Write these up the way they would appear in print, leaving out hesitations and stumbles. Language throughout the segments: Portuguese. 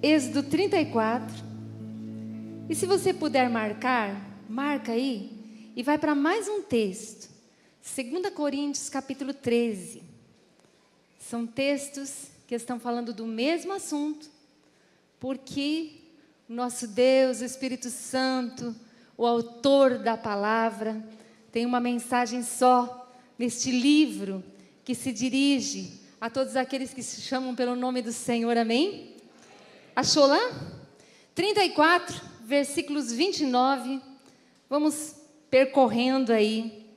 Êxodo 34. E se você puder marcar, marca aí e vai para mais um texto. 2 Coríntios capítulo 13. São textos que estão falando do mesmo assunto, porque o nosso Deus, o Espírito Santo, o autor da palavra, tem uma mensagem só neste livro que se dirige a todos aqueles que se chamam pelo nome do Senhor, amém? Achou lá? 34, versículos 29, vamos percorrendo aí.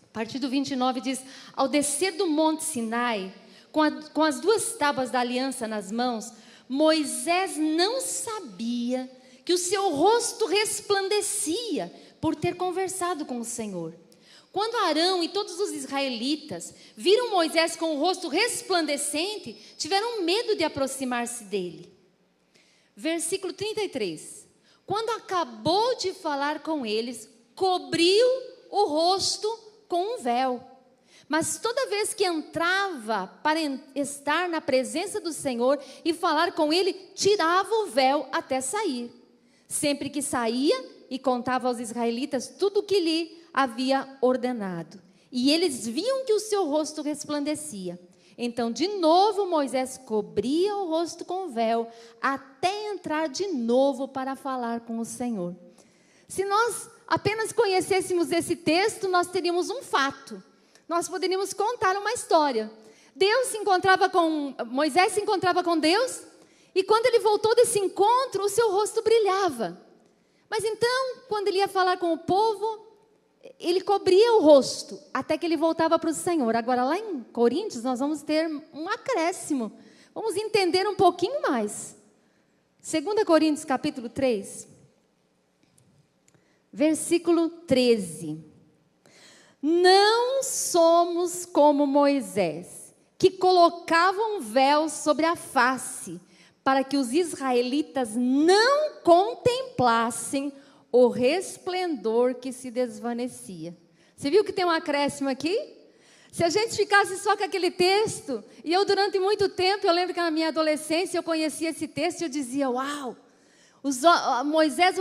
A partir do 29 diz: ao descer do monte Sinai, com as duas tábuas da aliança nas mãos, Moisés não sabia que o seu rosto resplandecia por ter conversado com o Senhor. Quando Arão e todos os israelitas viram Moisés com o rosto resplandecente, tiveram medo de aproximar-se dele. Versículo 33. Quando acabou de falar com eles, cobriu o rosto com um véu. Mas toda vez que entrava para estar na presença do Senhor e falar com ele, tirava o véu até sair. Sempre que saía e contava aos israelitas tudo o que lhe havia ordenado. E eles viam que o seu rosto resplandecia. Então, de novo, Moisés cobria o rosto com o véu, até entrar de novo para falar com o Senhor. Se nós apenas conhecêssemos esse texto, nós teríamos um fato. Nós poderíamos contar uma história. Moisés se encontrava com Deus, e quando ele voltou desse encontro, o seu rosto brilhava. Mas então, quando ele ia falar com o povo, ele cobria o rosto, até que ele voltava para o Senhor. Agora, lá em Coríntios, nós vamos ter um acréscimo. Vamos entender um pouquinho mais. 2 Coríntios, capítulo 3, versículo 13. Não somos como Moisés, que colocava um véu sobre a face, para que os israelitas não contemplassem o resplendor que se desvanecia. Você viu que tem um acréscimo aqui? Se a gente ficasse só com aquele texto, e eu durante muito tempo, eu lembro que na minha adolescência eu conhecia esse texto e eu dizia, uau, o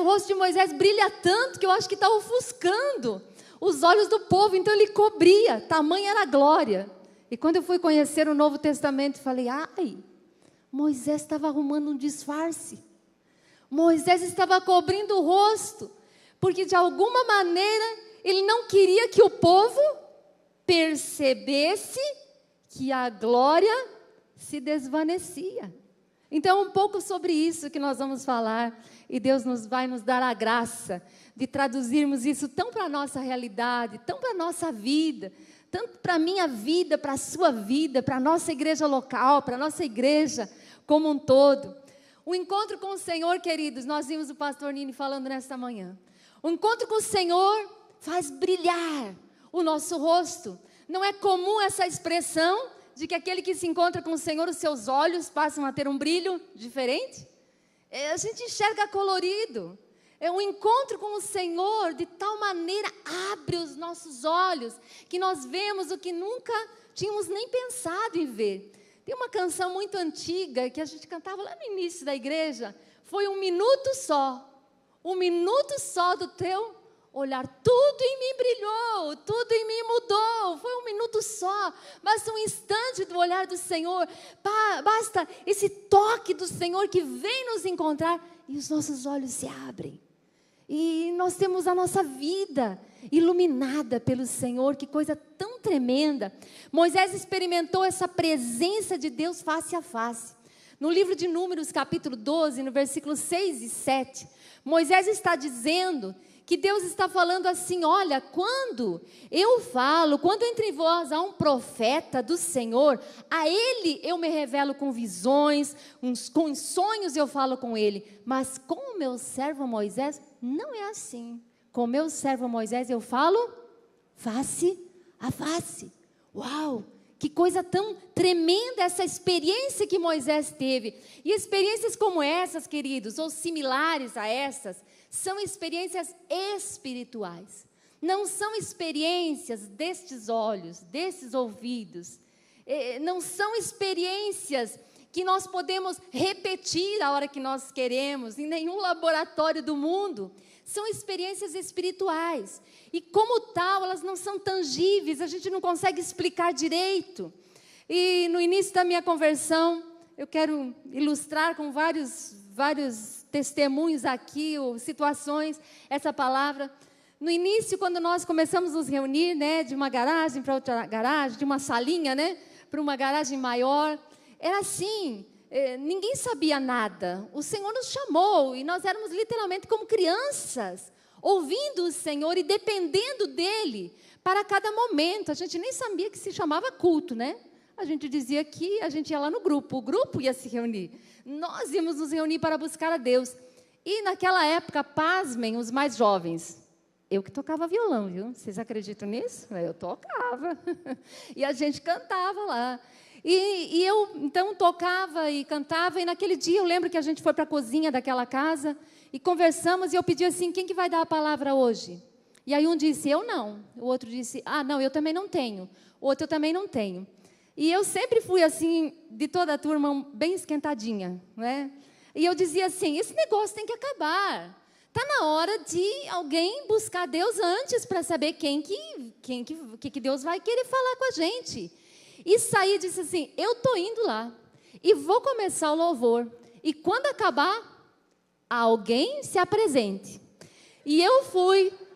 rosto de Moisés brilha tanto que eu acho que está ofuscando os olhos do povo, então ele cobria, tamanha era a glória. E quando eu fui conhecer o Novo Testamento, falei, Moisés estava arrumando um disfarce. Moisés estava cobrindo o rosto, porque de alguma maneira ele não queria que o povo percebesse que a glória se desvanecia. Então, um pouco sobre isso que nós vamos falar, e Deus vai nos dar a graça de traduzirmos isso tão para a nossa realidade, tão para a nossa vida, tanto para a minha vida, para a sua vida, para a nossa igreja local, para a nossa igreja como um todo. O encontro com o Senhor, queridos, nós vimos o pastor Nini falando nesta manhã. O encontro com o Senhor faz brilhar o nosso rosto. Não é comum essa expressão de que aquele que se encontra com o Senhor, os seus olhos passam a ter um brilho diferente? A gente enxerga colorido. Um encontro com o Senhor de tal maneira abre os nossos olhos, que nós vemos o que nunca tínhamos nem pensado em ver. Tem uma canção muito antiga que a gente cantava lá no início da igreja. Foi um minuto só do teu olhar. Tudo em mim brilhou, tudo em mim mudou. Foi um minuto só, basta um instante do olhar do Senhor. Basta esse toque do Senhor que vem nos encontrar e os nossos olhos se abrem. E nós temos a nossa vida iluminada pelo Senhor, que coisa tão tremenda. Moisés experimentou essa presença de Deus face a face. No livro de Números, capítulo 12, no versículo 6 e 7, Moisés está dizendo que Deus está falando assim, olha, quando entre vós há um profeta do Senhor, a ele eu me revelo com visões, com sonhos eu falo com ele, mas com o meu servo Moisés, não é assim. Com o meu servo Moisés eu falo face a face. Uau! Que coisa tão tremenda essa experiência que Moisés teve. E experiências como essas, queridos, ou similares a essas, são experiências espirituais. Não são experiências destes olhos, desses ouvidos. Não são experiências que nós podemos repetir a hora que nós queremos, em nenhum laboratório do mundo. São experiências espirituais. E como tal, elas não são tangíveis, a gente não consegue explicar direito. E no início da minha conversão, eu quero ilustrar com vários testemunhos aqui, ou situações, essa palavra. No início, quando nós começamos a nos reunir, né, de uma garagem para outra garagem, de uma salinha, né, para uma garagem maior, era assim, ninguém sabia nada. O Senhor nos chamou e nós éramos literalmente como crianças, ouvindo o Senhor e dependendo dEle para cada momento. A gente nem sabia que se chamava culto, né? A gente dizia que a gente ia lá no grupo, o grupo ia se reunir. Nós íamos nos reunir para buscar a Deus. E naquela época, pasmem, os mais jovens, eu que tocava violão, viu? Vocês acreditam nisso? Eu tocava. E a gente cantava lá. E eu, então, tocava e cantava. E naquele dia, eu lembro que a gente foi para a cozinha daquela casa e conversamos. E eu pedi assim, quem que vai dar a palavra hoje? E aí um disse, eu não. O outro disse, não, eu também não tenho. O outro, eu também não tenho. E eu sempre fui assim, de toda a turma, bem esquentadinha, né? E eu dizia assim, esse negócio tem que acabar. Está na hora de alguém buscar Deus antes para saber que Deus vai querer falar com a gente. E saí e disse assim, eu estou indo lá e vou começar o louvor. E quando acabar, alguém se apresente. E eu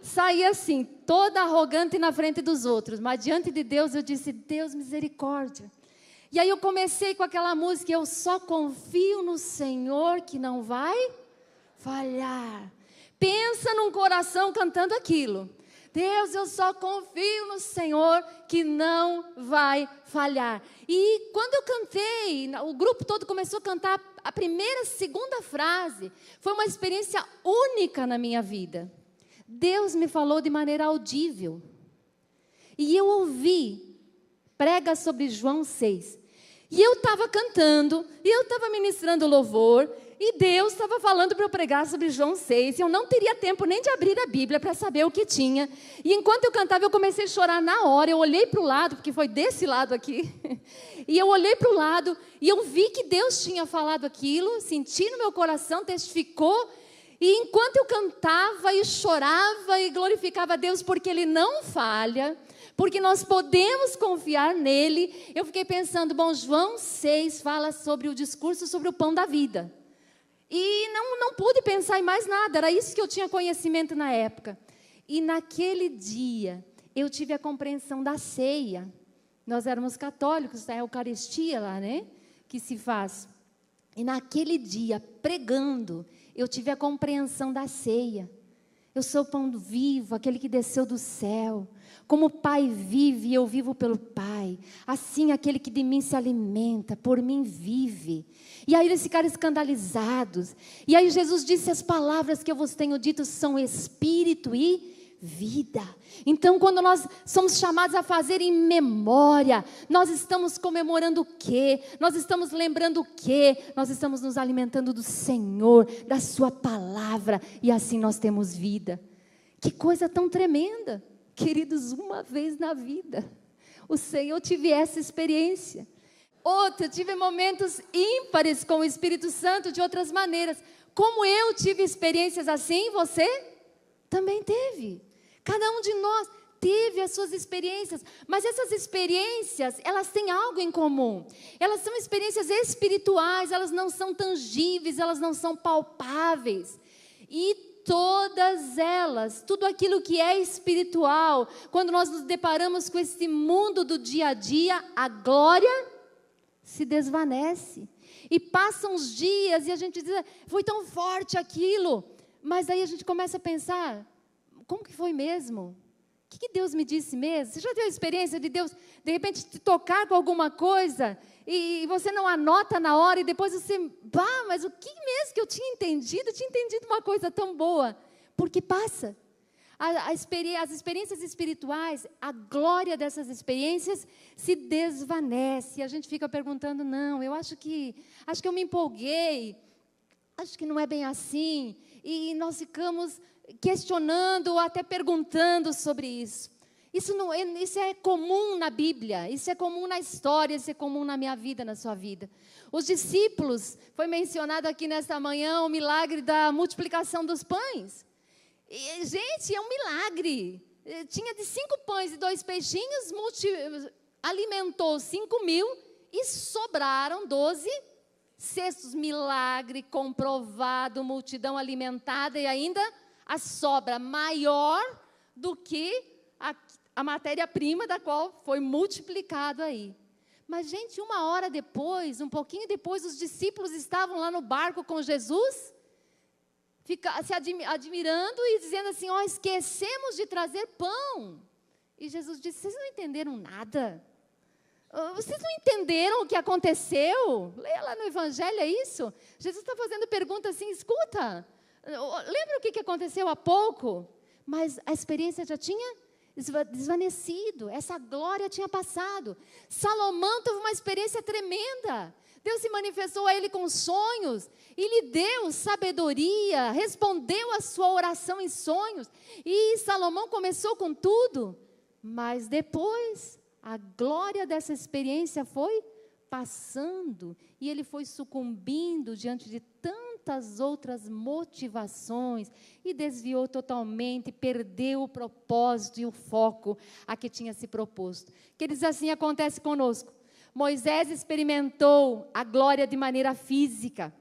saí assim, toda arrogante na frente dos outros. Mas diante de Deus eu disse, Deus, misericórdia. E aí eu comecei com aquela música, eu só confio no Senhor que não vai falhar. Pensa num coração cantando aquilo. Deus, eu só confio no Senhor que não vai falhar. E quando eu cantei, o grupo todo começou a cantar a primeira, segunda frase. Foi uma experiência única na minha vida. Deus me falou de maneira audível. E eu ouvi, prega sobre João 6. E eu estava cantando, e eu estava ministrando louvor, e Deus estava falando para eu pregar sobre João 6, e eu não teria tempo nem de abrir a Bíblia para saber o que tinha. E enquanto eu cantava, eu comecei a chorar na hora, eu olhei para o lado, porque foi desse lado aqui, e eu olhei para o lado, e eu vi que Deus tinha falado aquilo, senti no meu coração, testificou, e enquanto eu cantava e chorava e glorificava a Deus, porque Ele não falha, porque nós podemos confiar nele, eu fiquei pensando, bom, João 6 fala sobre o discurso sobre o pão da vida. E não pude pensar em mais nada, era isso que eu tinha conhecimento na época. E naquele dia, eu tive a compreensão da ceia. Nós éramos católicos, a Eucaristia lá, né? Que se faz. E naquele dia, pregando, eu tive a compreensão da ceia. Eu sou o pão vivo, aquele que desceu do céu. Como o Pai vive, eu vivo pelo Pai. Assim, aquele que de mim se alimenta, por mim vive. E aí eles ficaram escandalizados. E aí Jesus disse, as palavras que eu vos tenho dito são espírito e vida. Então, quando nós somos chamados a fazer em memória, nós estamos comemorando o quê? Nós estamos lembrando o quê? Nós estamos nos alimentando do Senhor, da sua palavra, e assim nós temos vida. Que coisa tão tremenda, queridos, uma vez na vida, o Senhor, eu tive essa experiência. Outra, eu tive momentos ímpares com o Espírito Santo de outras maneiras. Como eu tive experiências assim, você também teve. Cada um de nós teve as suas experiências, mas essas experiências, elas têm algo em comum. Elas são experiências espirituais, elas não são tangíveis, elas não são palpáveis. E todas elas, tudo aquilo que é espiritual, quando nós nos deparamos com esse mundo do dia a dia, a glória se desvanece. E passam os dias e a gente diz, foi tão forte aquilo. Mas aí a gente começa a pensar, como que foi mesmo? O que Deus me disse mesmo? Você já teve a experiência de Deus, de repente, te tocar com alguma coisa e você não anota na hora e depois você, mas o que mesmo que eu tinha entendido? Eu tinha entendido uma coisa tão boa. Porque passa. As experiências espirituais, a glória dessas experiências se desvanece. E a gente fica perguntando, não, eu acho que eu me empolguei, acho que não é bem assim. E nós ficamos questionando ou até perguntando sobre isso. Isso é comum na Bíblia, isso é comum na história, isso é comum na minha vida, na sua vida. Os discípulos, foi mencionado aqui nesta manhã o milagre da multiplicação dos pães. E, gente, é um milagre. Tinha de 5 pães e 2 peixinhos, alimentou 5.000 e sobraram 12 cestos. Milagre comprovado, multidão alimentada e ainda a sobra maior do que a matéria-prima da qual foi multiplicado aí. Mas, gente, 1 hora depois, um pouquinho depois, os discípulos estavam lá no barco com Jesus, se admirando e dizendo assim, esquecemos de trazer pão. E Jesus disse, vocês não entenderam nada? Vocês não entenderam o que aconteceu? Leia lá no Evangelho, é isso? Jesus está fazendo pergunta assim, escuta, lembra o que aconteceu há pouco? Mas a experiência já tinha desvanecido, essa glória tinha passado. Salomão teve uma experiência tremenda. Deus se manifestou a ele com sonhos e lhe deu sabedoria, respondeu a sua oração em sonhos. E Salomão começou com tudo, mas depois a glória dessa experiência foi passando e ele foi sucumbindo diante de tantas outras motivações e desviou totalmente, perdeu o propósito e o foco a que tinha se proposto. Queridos, assim acontece conosco. Moisés experimentou a glória de maneira física.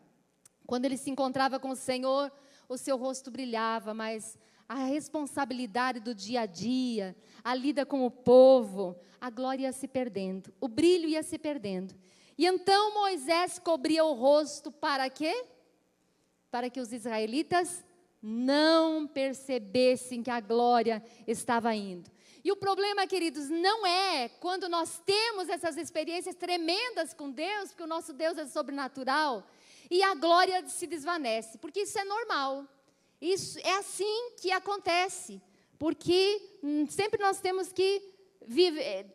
Quando ele se encontrava com o Senhor, o seu rosto brilhava, mas a responsabilidade do dia a dia, a lida com o povo, a glória ia se perdendo, o brilho ia se perdendo. E então Moisés cobria o rosto para quê? Para que os israelitas não percebessem que a glória estava indo. E o problema, queridos, não é quando nós temos essas experiências tremendas com Deus, porque o nosso Deus é sobrenatural, e a glória se desvanece, porque isso é normal. Isso é assim que acontece, porque sempre nós temos que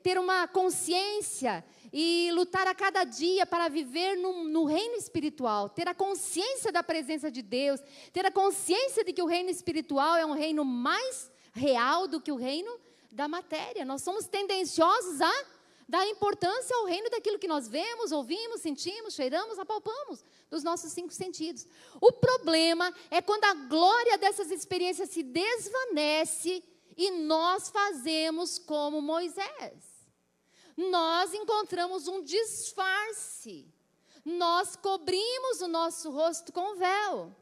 ter uma consciência e lutar a cada dia para viver no reino espiritual, ter a consciência da presença de Deus, ter a consciência de que o reino espiritual é um reino mais real do que o reino da matéria. Nós somos tendenciosos a dar importância ao reino daquilo que nós vemos, ouvimos, sentimos, cheiramos, apalpamos, dos nossos 5 sentidos. O problema é quando a glória dessas experiências se desvanece e nós fazemos como Moisés. Nós encontramos um disfarce. Nós cobrimos o nosso rosto com véu.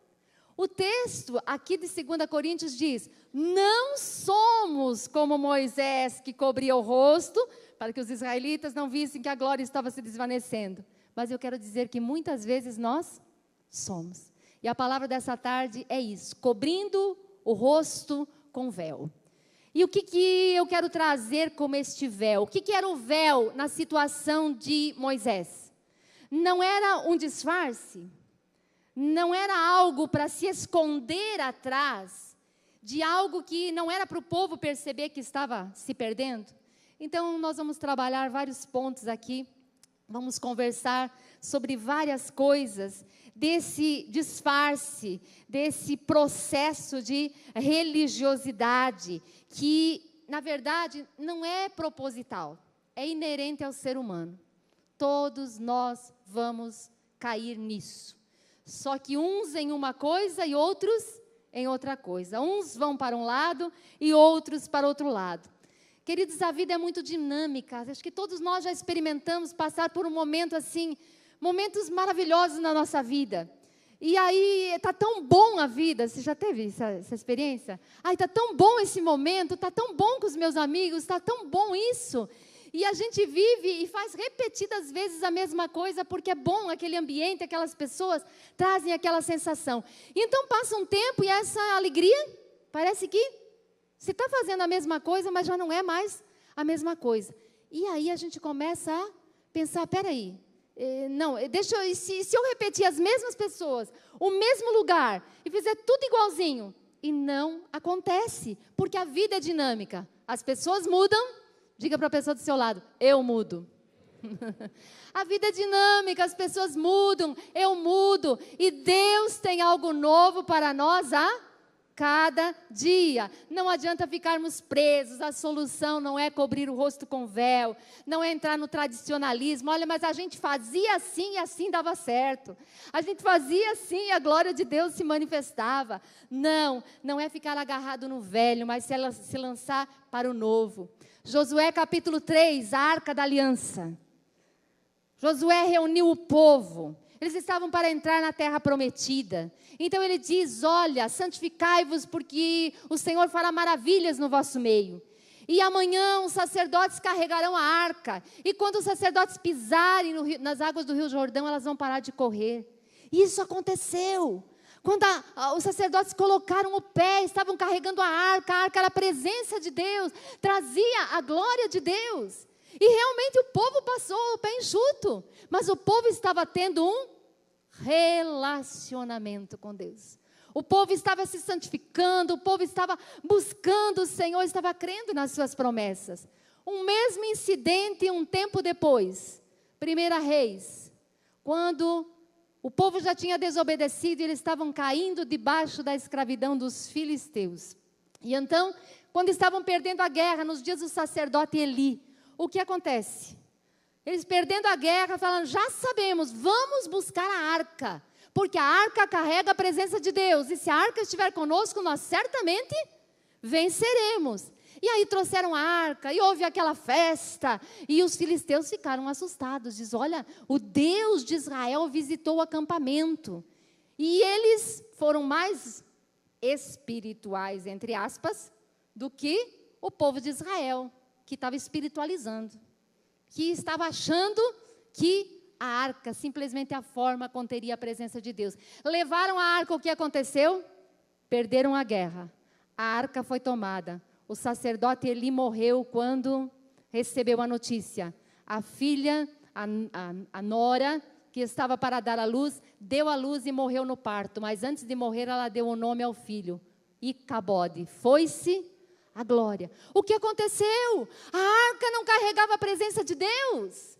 O texto aqui de 2 Coríntios diz, não somos como Moisés que cobria o rosto, para que os israelitas não vissem que a glória estava se desvanecendo. Mas eu quero dizer que muitas vezes nós somos. E a palavra dessa tarde é isso, cobrindo o rosto com véu. E o que eu quero trazer como este véu? O que era o véu na situação de Moisés? Não era um disfarce? Não era algo para se esconder atrás de algo que não era para o povo perceber que estava se perdendo? Então, nós vamos trabalhar vários pontos aqui, vamos conversar sobre várias coisas desse disfarce, desse processo de religiosidade, que, na verdade, não é proposital, é inerente ao ser humano. Todos nós vamos cair nisso. Só que uns em uma coisa e outros em outra coisa. Uns vão para um lado e outros para outro lado. Queridos, a vida é muito dinâmica. Acho que todos nós já experimentamos passar por um momento assim, momentos maravilhosos na nossa vida. E aí, está tão bom a vida. Você já teve essa experiência? Ai, está tão bom esse momento, está tão bom com os meus amigos, está tão bom isso. E a gente vive e faz repetidas vezes a mesma coisa, porque é bom aquele ambiente, aquelas pessoas trazem aquela sensação. E então passa um tempo e essa alegria, parece que você está fazendo a mesma coisa, mas já não é mais a mesma coisa. E aí a gente começa a pensar, peraí, se eu repetir as mesmas pessoas, o mesmo lugar, e fizer tudo igualzinho, e não acontece, porque a vida é dinâmica. As pessoas mudam, diga para a pessoa do seu lado, eu mudo. A vida é dinâmica, as pessoas mudam, eu mudo, e Deus tem algo novo para nós a cada dia. Não adianta ficarmos presos, a solução não é cobrir o rosto com véu, não é entrar no tradicionalismo. Olha, mas a gente fazia assim e assim dava certo. A gente fazia assim e a glória de Deus se manifestava. Não, não é ficar agarrado no velho, mas se lançar para o novo. Josué capítulo 3, a Arca da Aliança. Josué reuniu o povo. Eles estavam para entrar na terra prometida. Então ele diz, olha, santificai-vos porque o Senhor fará maravilhas no vosso meio. E amanhã os sacerdotes carregarão a arca. E quando os sacerdotes pisarem nas águas do Rio Jordão, elas vão parar de correr. E isso aconteceu. Quando os sacerdotes colocaram o pé, estavam carregando a arca era a presença de Deus, trazia a glória de Deus. E realmente o povo passou o pé enxuto, mas o povo estava tendo um relacionamento com Deus. O povo estava se santificando, o povo estava buscando o Senhor, estava crendo nas suas promessas. Um mesmo incidente, um tempo depois, 1 Reis, quando o povo já tinha desobedecido e eles estavam caindo debaixo da escravidão dos filisteus. E então, quando estavam perdendo a guerra, nos dias do sacerdote Eli, o que acontece? Eles perdendo a guerra, falando, já sabemos, vamos buscar a arca, porque a arca carrega a presença de Deus, e se a arca estiver conosco, nós certamente venceremos. E aí trouxeram a arca, e houve aquela festa, e os filisteus ficaram assustados, diz, olha, o Deus de Israel visitou o acampamento, e eles foram mais espirituais, entre aspas, do que o povo de Israel, que estava espiritualizando, que estava achando que a arca, simplesmente a forma, conteria a presença de Deus. Levaram a arca, o que aconteceu? Perderam a guerra. A arca foi tomada. O sacerdote Eli morreu quando recebeu a notícia. A filha, a nora, que estava para dar à luz, deu à luz e morreu no parto. Mas antes de morrer, ela deu o nome ao filho. Icabode. Foi-se a glória. O que aconteceu? A arca não carregava a presença de Deus.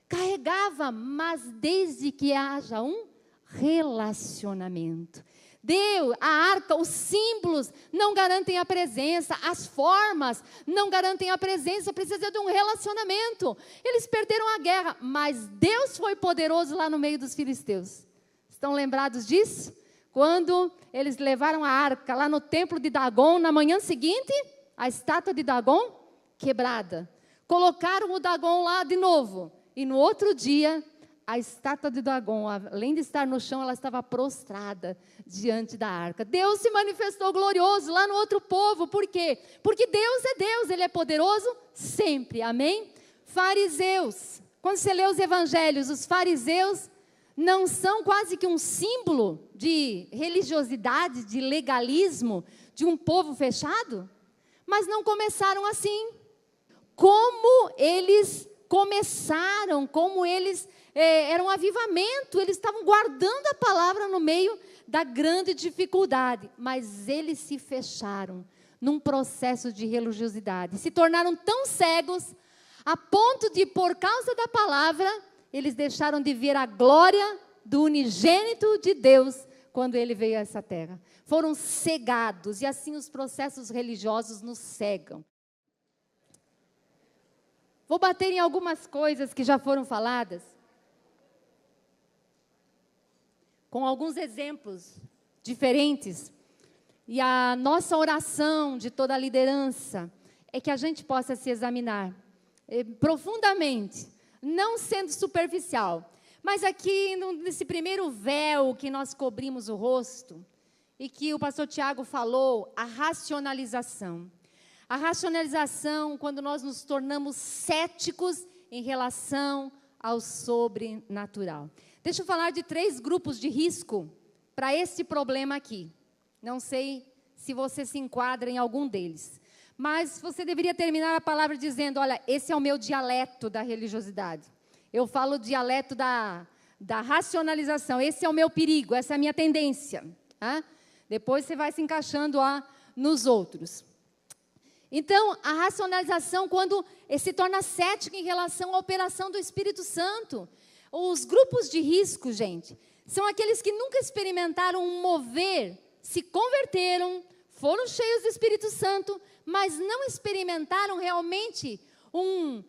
Carregava, mas desde que haja um relacionamento. Deus, a arca, os símbolos não garantem a presença, as formas não garantem a presença, precisa de um relacionamento. Eles perderam a guerra, mas Deus foi poderoso lá no meio dos filisteus. Estão lembrados disso? Quando eles levaram a arca lá no templo de Dagon, na manhã seguinte, a estátua de Dagon quebrada. Colocaram o Dagon lá de novo. E no outro dia, a estátua de Dagon, além de estar no chão, ela estava prostrada diante da arca. Deus se manifestou glorioso lá no outro povo. Por quê? Porque Deus é Deus, Ele é poderoso sempre. Amém? Fariseus. Quando você lê os evangelhos, os fariseus não são quase que um símbolo de religiosidade, de legalismo, de um povo fechado? Mas não começaram assim. Como eles começaram, como eles era um avivamento, eles estavam guardando a palavra no meio da grande dificuldade, mas eles se fecharam num processo de religiosidade, se tornaram tão cegos, a ponto de, por causa da palavra, eles deixaram de ver a glória do unigênito de Deus, quando ele veio a essa terra. Foram cegados, e assim os processos religiosos nos cegam. Vou bater em algumas coisas que já foram faladas, com alguns exemplos diferentes. E a nossa oração de toda a liderança é que a gente possa se examinar profundamente, não sendo superficial. Mas aqui, nesse primeiro véu que nós cobrimos o rosto, e que o pastor Tiago falou, a racionalização. A racionalização, quando nós nos tornamos céticos em relação ao sobrenatural. Deixa eu falar de 3 grupos de risco para esse problema aqui. Não sei se você se enquadra em algum deles. Mas você deveria terminar a palavra dizendo, olha, esse é o meu dialeto da religiosidade. Eu falo o dialeto da racionalização. Esse é o meu perigo, essa é a minha tendência. Tá? Depois você vai se encaixando nos outros. Então, a racionalização, quando se torna cético em relação à operação do Espírito Santo. Os grupos de risco, gente, são aqueles que nunca experimentaram um mover, se converteram, foram cheios do Espírito Santo, mas não experimentaram realmente um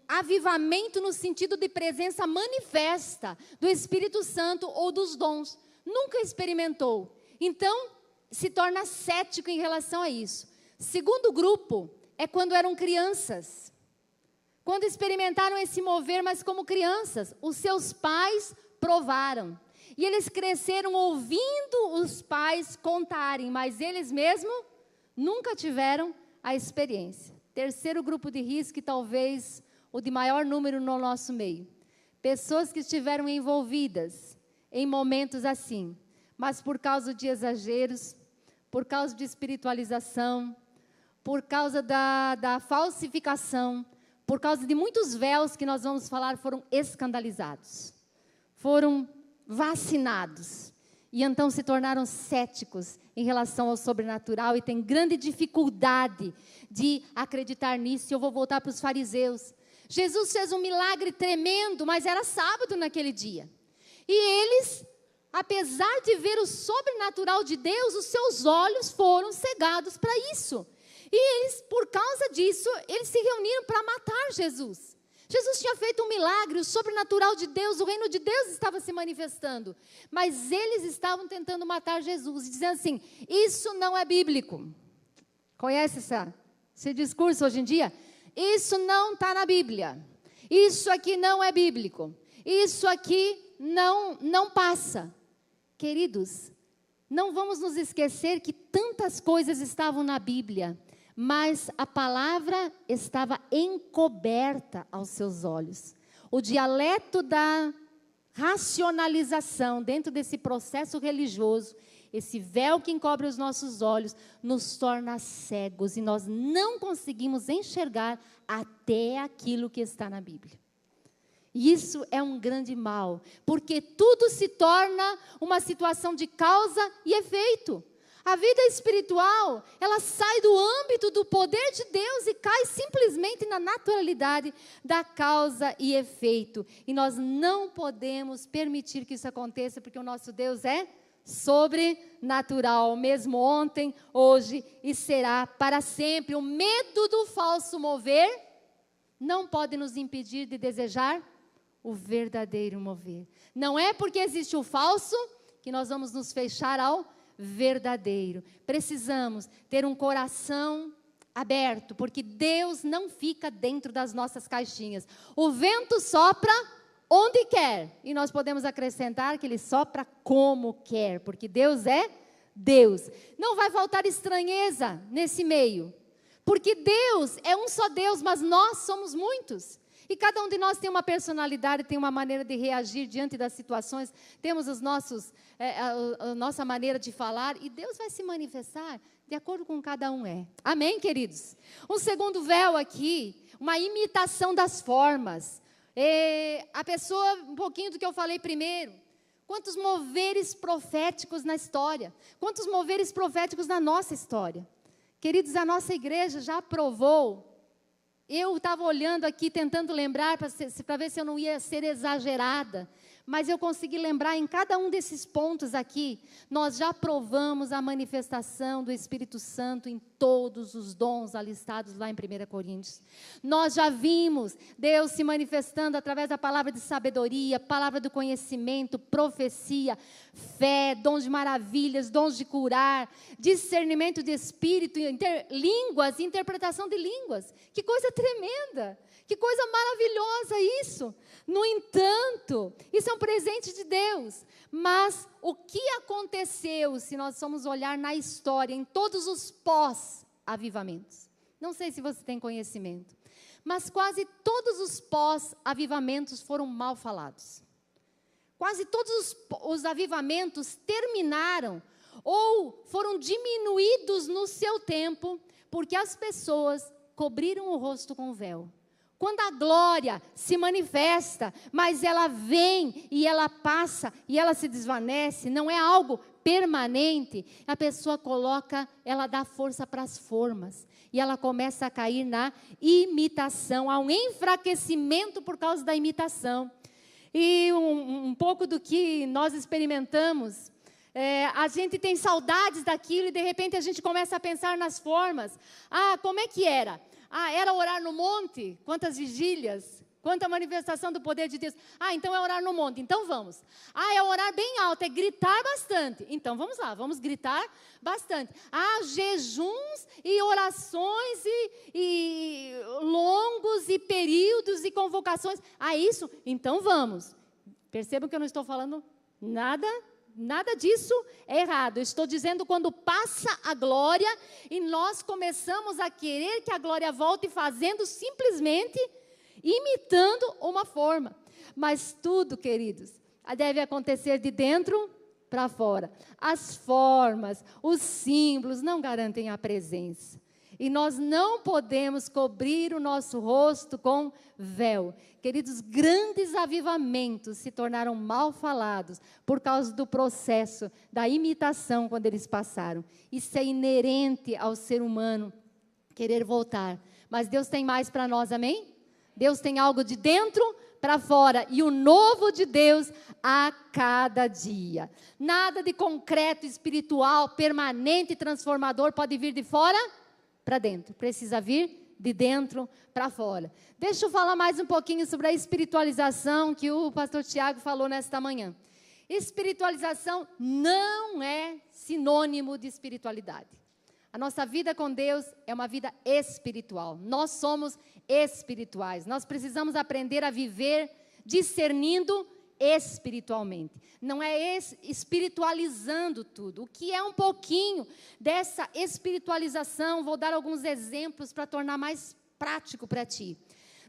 avivamento no sentido de presença manifesta do Espírito Santo ou dos dons. Nunca experimentou. Então, se torna cético em relação a isso. Segundo grupo é quando eram crianças. Quando experimentaram esse mover, mas como crianças, os seus pais provaram. E eles cresceram ouvindo os pais contarem, mas eles mesmos nunca tiveram a experiência. Terceiro grupo de risco, e talvez o de maior número no nosso meio. Pessoas que estiveram envolvidas em momentos assim, mas por causa de exageros, por causa de espiritualização, por causa da falsificação, por causa de muitos véus que nós vamos falar, foram escandalizados, foram vacinados, e então se tornaram céticos em relação ao sobrenatural, e têm grande dificuldade de acreditar nisso. E eu vou voltar para os fariseus. Jesus fez um milagre tremendo, mas era sábado naquele dia, e eles, apesar de ver o sobrenatural de Deus, os seus olhos foram cegados para isso. E eles, por causa disso, eles se reuniram para matar Jesus. Jesus tinha feito um milagre, o sobrenatural de Deus, o reino de Deus estava se manifestando. Mas eles estavam tentando matar Jesus, dizendo assim, isso não é bíblico. Conhece esse discurso hoje em dia? Isso não está na Bíblia. Isso aqui não é bíblico. Isso aqui não passa. Queridos, não vamos nos esquecer que tantas coisas estavam na Bíblia, mas a palavra estava encoberta aos seus olhos. O dialeto da racionalização dentro desse processo religioso, esse véu que encobre os nossos olhos, nos torna cegos e nós não conseguimos enxergar até aquilo que está na Bíblia. E isso é um grande mal, porque tudo se torna uma situação de causa e efeito. A vida espiritual, ela sai do âmbito do poder de Deus e cai simplesmente na naturalidade da causa e efeito. E nós não podemos permitir que isso aconteça, porque o nosso Deus é sobrenatural, mesmo ontem, hoje e será para sempre. O medo do falso mover não pode nos impedir de desejar o verdadeiro mover. Não é porque existe o falso que nós vamos nos fechar ao verdadeiro. Precisamos ter um coração aberto, porque Deus não fica dentro das nossas caixinhas. O vento sopra onde quer, e nós podemos acrescentar que Ele sopra como quer, porque Deus é Deus. Não vai faltar estranheza nesse meio, porque Deus é um só Deus, mas nós somos muitos. E cada um de nós tem uma personalidade, tem uma maneira de reagir diante das situações, temos a nossa maneira de falar, e Deus vai se manifestar de acordo com cada um é. Amém, queridos? Um segundo véu aqui, uma imitação das formas. A pessoa, um pouquinho do que eu falei primeiro, quantos moveres proféticos na história, quantos moveres proféticos na nossa história. Queridos, a nossa igreja já aprovou. Eu estava olhando aqui, tentando lembrar, para ver se eu não ia ser exagerada, mas eu consegui lembrar em cada um desses pontos aqui, nós já provamos a manifestação do Espírito Santo em todos os dons alistados lá em 1 Coríntios. Nós já vimos Deus se manifestando através da palavra de sabedoria, palavra do conhecimento, profecia, fé, dons de maravilhas, dons de curar, discernimento de espírito, línguas, interpretação de línguas. Que coisa tremenda! Que coisa maravilhosa isso! No entanto, isso é um presente de Deus. Mas o que aconteceu, se nós formos olhar na história, em todos os pós-avivamentos? Não sei se você tem conhecimento, mas quase todos os pós-avivamentos foram mal falados. Quase todos os avivamentos terminaram ou foram diminuídos no seu tempo, porque as pessoas cobriram o rosto com o véu. Quando a glória se manifesta, mas ela vem e ela passa e ela se desvanece, não é algo permanente, a pessoa ela dá força para as formas e ela começa a cair na imitação, há um enfraquecimento por causa da imitação. E um pouco do que nós experimentamos A gente tem saudades daquilo e de repente a gente começa a pensar nas formas. Como é que era? Era orar no monte? Quantas vigílias? Quanta manifestação do poder de Deus. Então é orar no monte, então vamos. É orar bem alto, é gritar bastante. Então vamos lá, vamos gritar bastante. Jejuns e orações e longos e períodos e convocações. Isso? Então vamos. Percebam que eu não estou falando nada disso é errado. Eu estou dizendo quando passa a glória e nós começamos a querer que a glória volte fazendo simplesmente imitando uma forma. Mas tudo, queridos, deve acontecer de dentro para fora. As formas, os símbolos não garantem a presença. E nós não podemos cobrir o nosso rosto com véu. Queridos, grandes avivamentos se tornaram mal falados por causa do processo da imitação quando eles passaram. Isso é inerente ao ser humano, querer voltar. Mas Deus tem mais para nós, amém? Deus tem algo de dentro para fora, e o novo de Deus a cada dia. Nada de concreto, espiritual, permanente e transformador pode vir de fora para dentro. Precisa vir de dentro para fora. Deixa eu falar mais um pouquinho sobre a espiritualização que o pastor Tiago falou nesta manhã. Espiritualização não é sinônimo de espiritualidade. A nossa vida com Deus é uma vida espiritual. Nós somos espirituais. Nós precisamos aprender a viver discernindo espiritualmente. Não é espiritualizando tudo. O que é um pouquinho dessa espiritualização? Vou dar alguns exemplos para tornar mais prático para ti.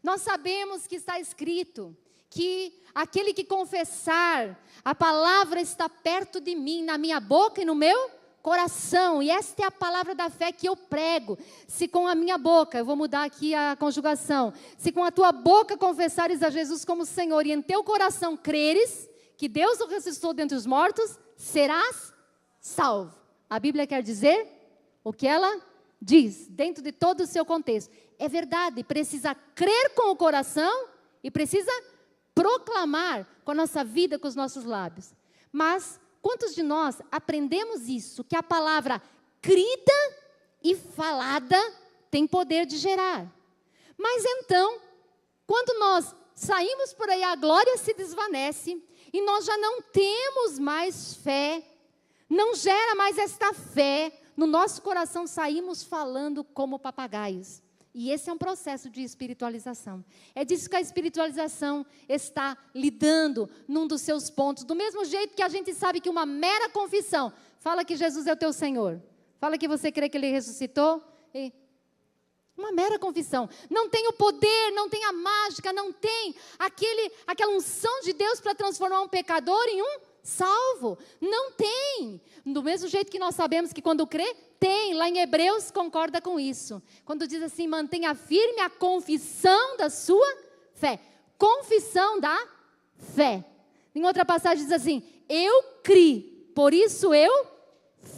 Nós sabemos que está escrito que aquele que confessar, a palavra está perto de mim, na minha boca e no meu coração, e esta é a palavra da fé que eu prego. Se com a minha boca, eu vou mudar aqui a conjugação, se com a tua boca confessares a Jesus como Senhor e em teu coração creres que Deus o ressuscitou dentre os mortos, serás salvo. A Bíblia quer dizer o que ela diz, dentro de todo o seu contexto. É verdade, precisa crer com o coração e precisa proclamar com a nossa vida, com os nossos lábios. Mas quantos de nós aprendemos isso, que a palavra crida e falada tem poder de gerar? Mas então, quando nós saímos por aí, a glória se desvanece e nós já não temos mais fé, não gera mais esta fé, no nosso coração saímos falando como papagaios. E esse é um processo de espiritualização. É disso que a espiritualização está lidando num dos seus pontos. Do mesmo jeito que a gente sabe que uma mera confissão, fala que Jesus é o teu Senhor, fala que você crê que Ele ressuscitou, uma mera confissão. Não tem o poder, não tem a mágica, não tem aquela unção de Deus para transformar um pecador em um salvo. Não tem. Do mesmo jeito que nós sabemos que quando crê, tem. Lá em Hebreus concorda com isso. Quando diz assim, mantenha firme a confissão da sua fé. Confissão da fé. Em outra passagem diz assim, eu criei, por isso eu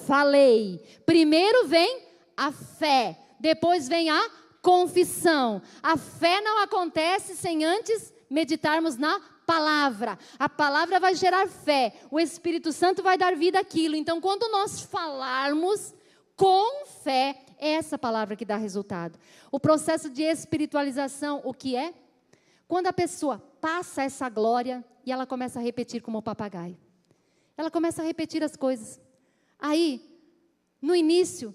falei. Primeiro vem a fé, depois vem a confissão. A fé não acontece sem antes meditarmos na palavra. A palavra vai gerar fé. O Espírito Santo vai dar vida àquilo. Então, quando nós falarmos com fé, é essa palavra que dá resultado. O processo de espiritualização, o que é? Quando a pessoa passa essa glória e ela começa a repetir como um papagaio. Ela começa a repetir as coisas. Aí, no início,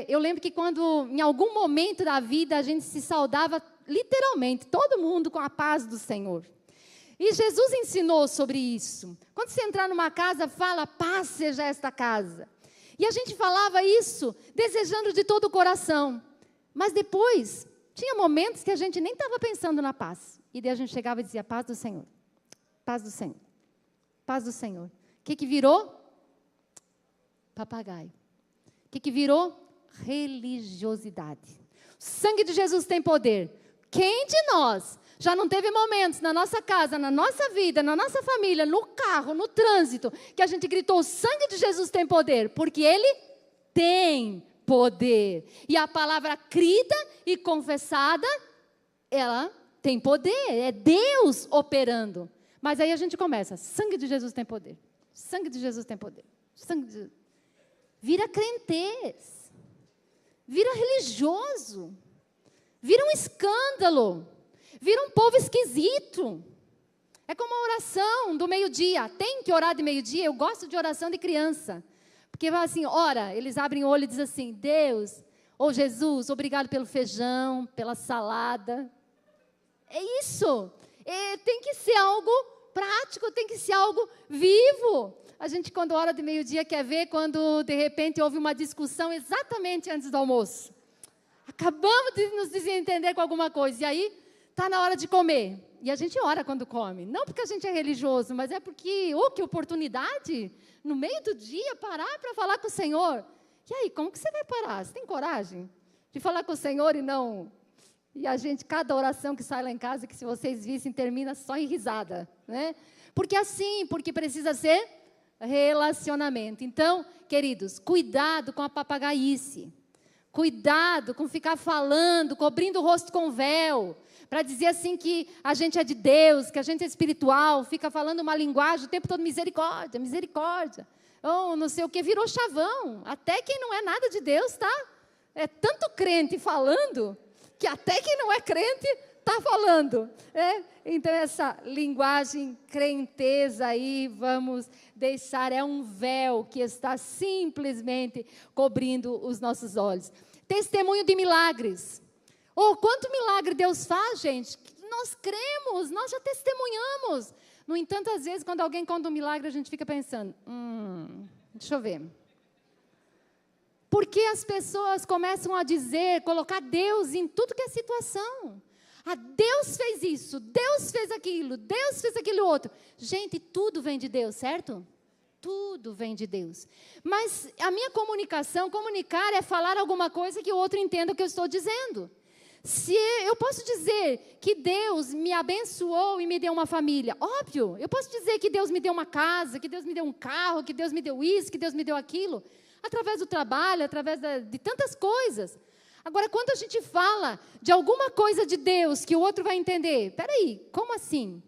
eu lembro que quando, em algum momento da vida, a gente se saudava, literalmente, todo mundo com a paz do Senhor. E Jesus ensinou sobre isso. Quando você entrar numa casa, fala, paz seja esta casa. E a gente falava isso, desejando de todo o coração. Mas depois, tinha momentos que a gente nem estava pensando na paz. E daí a gente chegava e dizia, paz do Senhor. Paz do Senhor. Paz do Senhor. O que virou? Papagaio. O que virou? Religiosidade. O sangue de Jesus tem poder. Quem de nós já não teve momentos na nossa casa, na nossa vida, na nossa família, no carro, no trânsito, que a gente gritou, o sangue de Jesus tem poder? Porque Ele tem poder. E a palavra crida e confessada, ela tem poder. É Deus operando. Mas aí a gente começa, sangue de Jesus tem poder. Sangue de Jesus tem poder. Vira crentez. Vira religioso. Vira um escândalo. Vira um povo esquisito. É como a oração do meio-dia. Tem que orar de meio-dia? Eu gosto de oração de criança. Porque vai assim, ora, eles abrem o olho e dizem assim, Deus, ou Jesus, obrigado pelo feijão, pela salada. É isso. Tem que ser algo prático, tem que ser algo vivo. A gente, quando ora de meio-dia, quer ver quando, de repente, houve uma discussão exatamente antes do almoço. Acabamos de nos desentender com alguma coisa. E aí, está na hora de comer. E a gente ora quando come. Não porque a gente é religioso, mas é porque, que oportunidade, no meio do dia, parar para falar com o Senhor. E aí, como que você vai parar? Você tem coragem de falar com o Senhor e não... E a gente, cada oração que sai lá em casa, que se vocês vissem, termina só em risada, né? Porque assim, porque precisa ser relacionamento. Então, queridos, cuidado com a papagaice. Cuidado com ficar falando, cobrindo o rosto com véu, para dizer assim que a gente é de Deus, que a gente é espiritual, fica falando uma linguagem o tempo todo, misericórdia, misericórdia. Ou não sei o que, virou chavão. Até quem não é nada de Deus, tá? É tanto crente falando, que até quem não é crente está falando. Então, essa linguagem crenteza aí, vamos deixar, é um véu que está simplesmente cobrindo os nossos olhos. Testemunho de milagres. Quanto milagre Deus faz, gente? Nós cremos, nós já testemunhamos. No entanto, às vezes, quando alguém conta um milagre, a gente fica pensando, deixa eu ver. Porque as pessoas começam a dizer, colocar Deus em tudo que é situação. Deus fez isso, Deus fez aquilo outro. Gente, tudo vem de Deus, certo? Tudo vem de Deus. Mas a minha comunicar é falar alguma coisa que o outro entenda o que eu estou dizendo. Se eu posso dizer que Deus me abençoou e me deu uma família, óbvio. Eu posso dizer que Deus me deu uma casa, que Deus me deu um carro, que Deus me deu isso, que Deus me deu aquilo. Através do trabalho, através de tantas coisas. Agora, quando a gente fala de alguma coisa de Deus que o outro vai entender, peraí, como assim?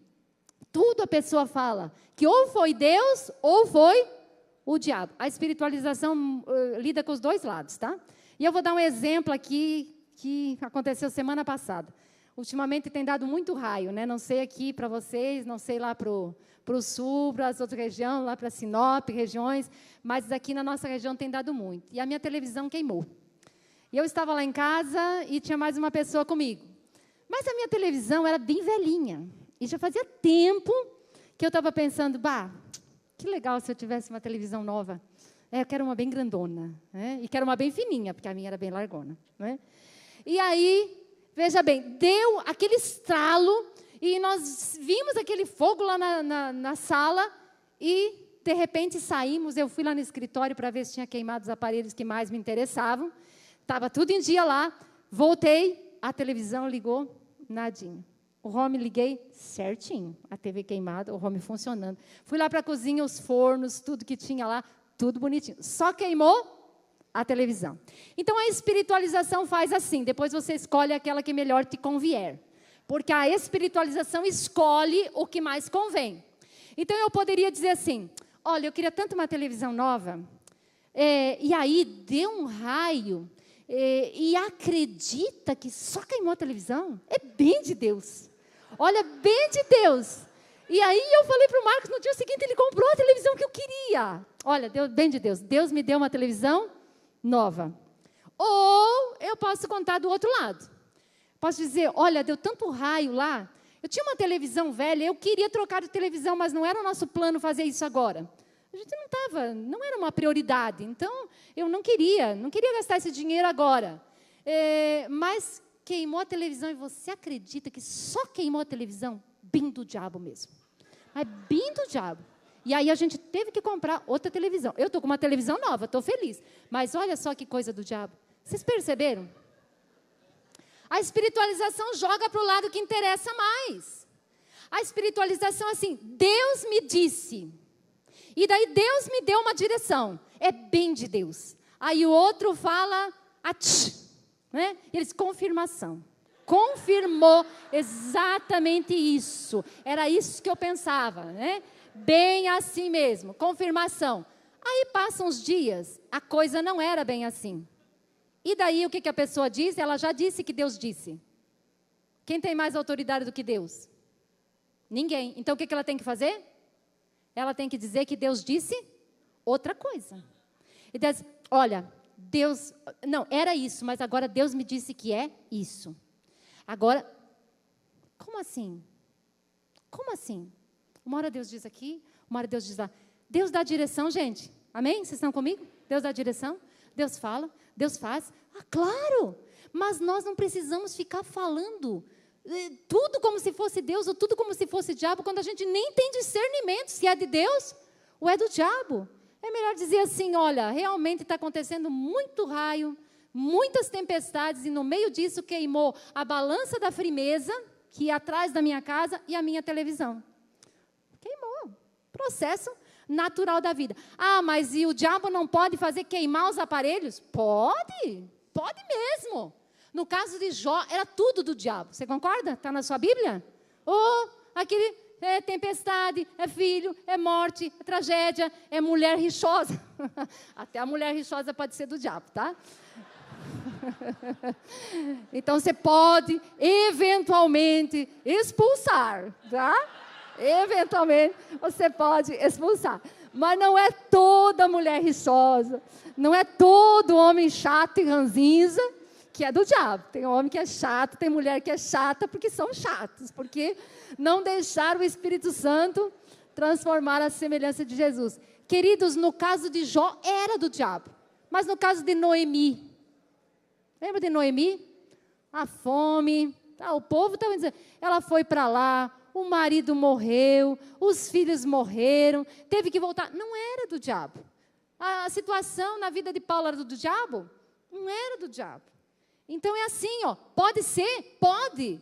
Tudo a pessoa fala que ou foi Deus ou foi o diabo. A espiritualização lida com os dois lados, tá? E eu vou dar um exemplo aqui que aconteceu semana passada. Ultimamente tem dado muito raio, né? Não sei aqui para vocês, não sei lá para o sul, para as outras regiões, lá para Sinop, regiões, mas aqui na nossa região tem dado muito. E a minha televisão queimou. E eu estava lá em casa e tinha mais uma pessoa comigo. Mas a minha televisão era bem velhinha. E já fazia tempo que eu estava pensando, que legal se eu tivesse uma televisão nova. Eu quero uma bem grandona, né? E quero uma bem fininha, porque a minha era bem largona, né? E aí, veja bem, deu aquele estralo e nós vimos aquele fogo lá na sala e, de repente, saímos. Eu fui lá no escritório para ver se tinha queimado os aparelhos que mais me interessavam. Estava tudo em dia lá. Voltei, a televisão ligou, nadinha. O home liguei certinho. A TV queimada, o home funcionando. Fui lá para a cozinha, os fornos, tudo que tinha lá, tudo bonitinho. Só queimou a televisão. Então, a espiritualização faz assim. Depois você escolhe aquela que melhor te convier. Porque a espiritualização escolhe o que mais convém. Então, eu poderia dizer assim, olha, eu queria tanto uma televisão nova, e aí deu um raio, e acredita que só queimou a televisão? É bem de Deus. Olha, bem de Deus. E aí eu falei para o Marcos, no dia seguinte ele comprou a televisão que eu queria. Olha, bem de Deus. Deus me deu uma televisão nova. Ou eu posso contar do outro lado. Posso dizer, olha, deu tanto raio lá. Eu tinha uma televisão velha, eu queria trocar de televisão, mas não era o nosso plano fazer isso agora. A gente não era uma prioridade. Então, eu não queria gastar esse dinheiro agora. Mas queimou a televisão e você acredita que só queimou a televisão? Bem do diabo mesmo. Mas bem do diabo. E aí a gente teve que comprar outra televisão. Eu estou com uma televisão nova, estou feliz. Mas olha só que coisa do diabo. Vocês perceberam? A espiritualização joga para o lado que interessa mais. A espiritualização, assim, Deus me disse. E daí Deus me deu uma direção. É bem de Deus. Aí o outro fala, né? Eles, confirmação. Confirmou exatamente isso. Era isso que eu pensava, né? Bem assim mesmo, confirmação. Aí passam os dias, a coisa não era bem assim. E daí o que a pessoa diz? Ela já disse que Deus disse. Quem tem mais autoridade do que Deus? Ninguém. Então o que ela tem que fazer? Ela tem que dizer que Deus disse outra coisa. E diz, olha, Deus, não, era isso, mas agora Deus me disse que é isso. Agora, como assim? Como assim? Uma hora Deus diz aqui, uma hora Deus diz lá. Deus dá direção, gente. Amém? Vocês estão comigo? Deus dá direção, Deus fala, Deus faz. Ah, claro! Mas nós não precisamos ficar falando tudo como se fosse Deus ou tudo como se fosse diabo, quando a gente nem tem discernimento se é de Deus ou é do diabo. É melhor dizer assim, olha, realmente está acontecendo muito raio, muitas tempestades, e no meio disso queimou a balança da firmeza, que é atrás da minha casa, e a minha televisão. Queimou. Processo natural da vida. Ah, mas e o diabo não pode fazer queimar os aparelhos? Pode, pode mesmo. No caso de Jó, era tudo do diabo. Você concorda? Está na sua Bíblia? Aquele é tempestade, é filho, é morte, é tragédia, é mulher rixosa. Até a mulher rixosa pode ser do diabo, tá? Então, você pode, eventualmente, expulsar, tá? Eventualmente, você pode expulsar. Mas não é toda mulher rixosa, não é todo homem chato e ranzinza que é do diabo. Tem homem que é chato, tem mulher que é chata, porque são chatos, porque não deixaram o Espírito Santo transformar a semelhança de Jesus. Queridos, no caso de Jó, era do diabo. Mas no caso de Noemi, lembra de Noemi? A fome, o povo estava dizendo, ela foi para lá, o marido morreu, os filhos morreram, teve que voltar. Não era do diabo. A situação na vida de Paulo era do diabo? Não era do diabo. Então é assim, pode ser? Pode.